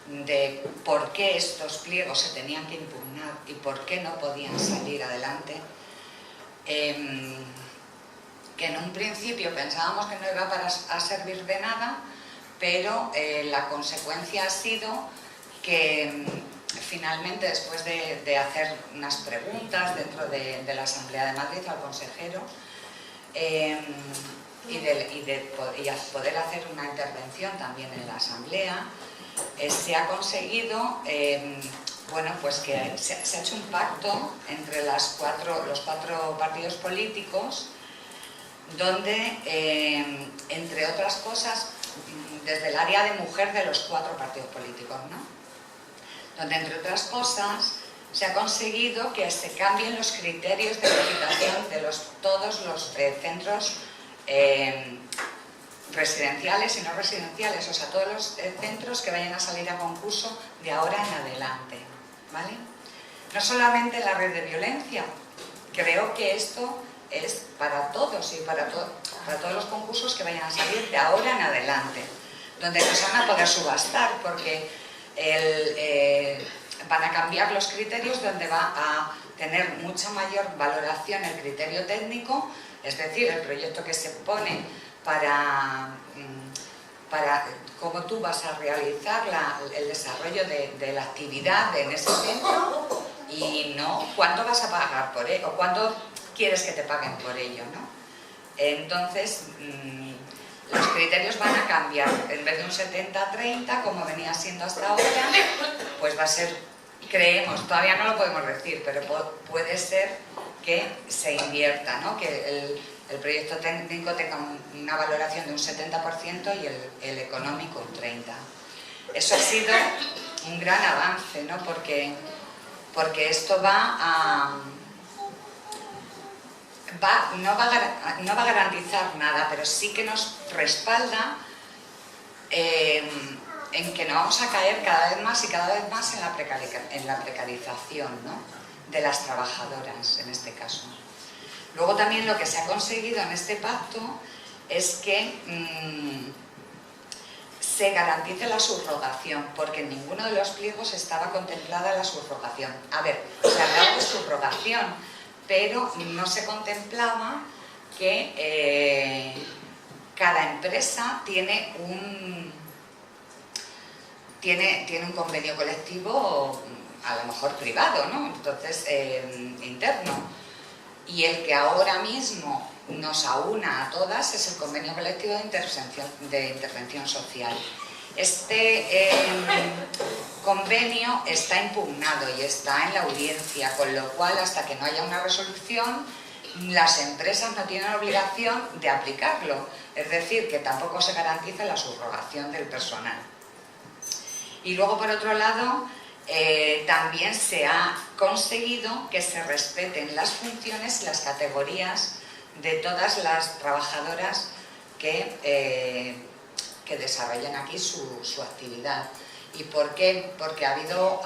de por qué estos pliegos se tenían que impugnar y por qué no podían salir adelante, que en un principio pensábamos que no iba a servir de nada, pero la consecuencia ha sido que finalmente, después de hacer unas preguntas dentro de la Asamblea de Madrid al consejero y poder hacer una intervención también en la Asamblea, se ha conseguido pues que se ha hecho un pacto entre los cuatro partidos políticos donde, entre otras cosas, desde el área de mujer de los 4 partidos políticos, ¿no? Donde, entre otras cosas, se ha conseguido que se cambien los criterios de licitación de todos los centros residenciales y no residenciales, o sea, todos los centros que vayan a salir a concurso de ahora en adelante, ¿vale? No solamente la red de violencia, creo que esto es para todos y para todos los concursos que vayan a salir de ahora en adelante, donde no se van a poder subastar, porque van a cambiar los criterios, donde va a tener mucha mayor valoración el criterio técnico, es decir, el proyecto que se pone para cómo tú vas a realizar el desarrollo de la actividad en ese centro, y no cuánto vas a pagar por ello, o cuánto quieres que te paguen por ello, ¿no? Entonces, los criterios van a cambiar. En vez de un 70-30, como venía siendo hasta ahora, pues va a ser, creemos, todavía no lo podemos decir, pero puede ser que se invierta, ¿no? Que el proyecto técnico tenga una valoración de un 70% y el económico un 30%. Eso ha sido un gran avance, ¿no? Porque esto no va a garantizar nada, pero sí que nos respalda en que no vamos a caer cada vez más y cada vez más en la precarización, ¿no? De las trabajadoras, en este caso. Luego también lo que se ha conseguido en este pacto es que se garantice la subrogación, porque en ninguno de los pliegos estaba contemplada la subrogación. A ver, se hablaba de subrogación, pero no se contemplaba que cada empresa tiene tiene un convenio colectivo, a lo mejor privado, ¿no? Entonces, interno. Y el que ahora mismo nos aúna a todas es el convenio colectivo de intervención social. Este convenio está impugnado y está en la audiencia, con lo cual, hasta que no haya una resolución, las empresas no tienen obligación de aplicarlo. Es decir, que tampoco se garantiza la subrogación del personal. Y luego, por otro lado, también se ha conseguido que se respeten las funciones y las categorías de todas las trabajadoras que desarrollan aquí su actividad. ¿Y por qué? Porque ha habido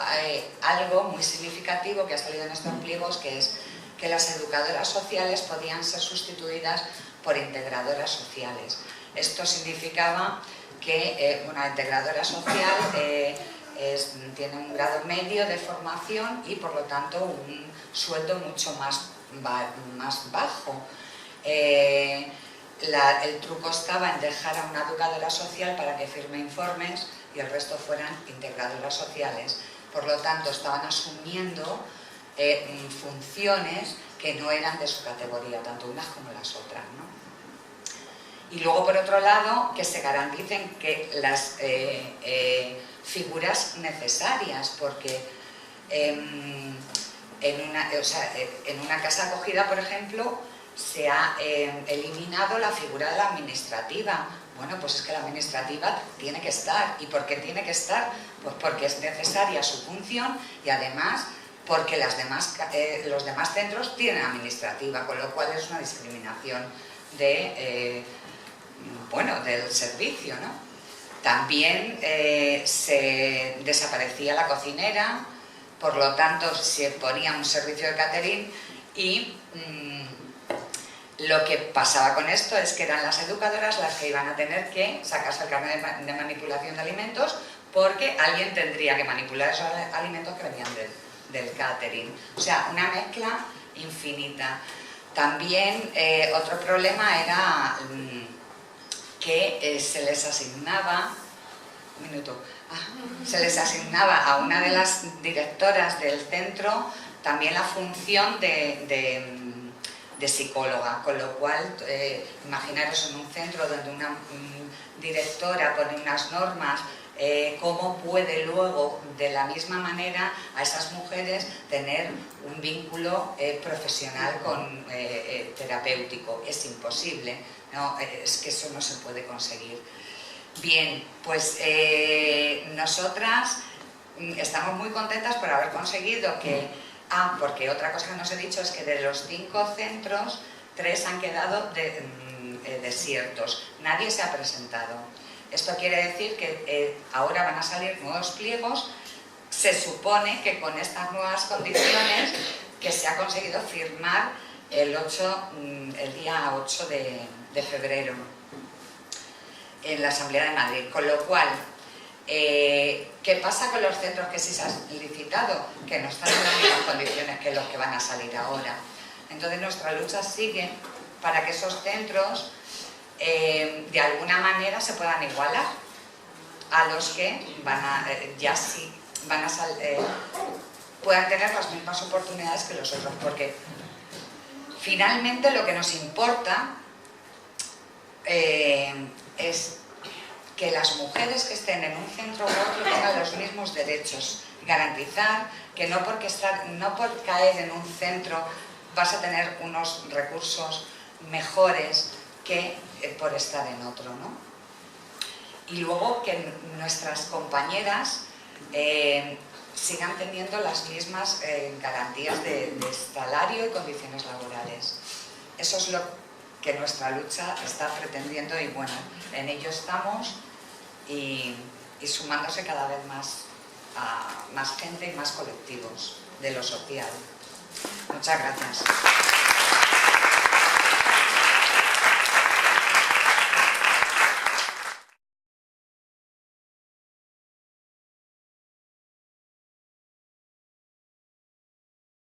algo muy significativo que ha salido en estos pliegos, que es que las educadoras sociales podían ser sustituidas por integradoras sociales. Esto significaba que una integradora social tiene un grado medio de formación y por lo tanto un sueldo mucho más bajo. El truco estaba en dejar a una educadora social para que firme informes y el resto fueran integradoras sociales. Por lo tanto, estaban asumiendo funciones que no eran de su categoría, tanto unas como las otras, ¿no? Y luego, por otro lado, que se garanticen que las figuras necesarias, porque en una casa acogida, por ejemplo, se ha eliminado la figura de la administrativa. Bueno, pues es que la administrativa tiene que estar. ¿Y por qué tiene que estar? Pues porque es necesaria su función y además porque los demás centros tienen administrativa, con lo cual es una discriminación del servicio, ¿no? También se desaparecía la cocinera, por lo tanto se ponía un servicio de catering y lo que pasaba con esto es que eran las educadoras las que iban a tener que sacarse el carnet de manipulación de alimentos, porque alguien tendría que manipular esos alimentos que venían del catering. O sea, una mezcla infinita. También otro problema era que se les asignaba a una de las directoras del centro también la función de psicóloga, con lo cual, imaginaros en un centro donde una directora pone unas normas, cómo puede luego, de la misma manera, a esas mujeres tener un vínculo profesional terapéutico. Es imposible, ¿no? Es que eso no se puede conseguir. Bien, pues nosotras estamos muy contentas por haber conseguido que... porque otra cosa que nos he dicho es que de los 5 centros, 3 han quedado desiertos. Nadie se ha presentado. Esto quiere decir que ahora van a salir nuevos pliegos. Se supone que con estas nuevas condiciones que se ha conseguido firmar el día 8 de febrero en la Asamblea de Madrid. Con lo cual, ¿qué pasa con los centros que sí se han licitado? Que no están en las mismas condiciones que los que van a salir ahora. Entonces nuestra lucha sigue para que esos centros de alguna manera se puedan igualar a los que puedan tener las mismas oportunidades que los otros, porque finalmente lo que nos importa es que las mujeres que estén en un centro u otro tengan los mismos derechos, garantizar que no por caer en un centro vas a tener unos recursos mejores que por estar en otro, ¿no? Y luego que nuestras compañeras sigan teniendo las mismas garantías de salario y condiciones laborales. Eso es lo que nuestra lucha está pretendiendo y bueno, en ello estamos y sumándose cada vez más a más gente y más colectivos de lo social. Muchas gracias.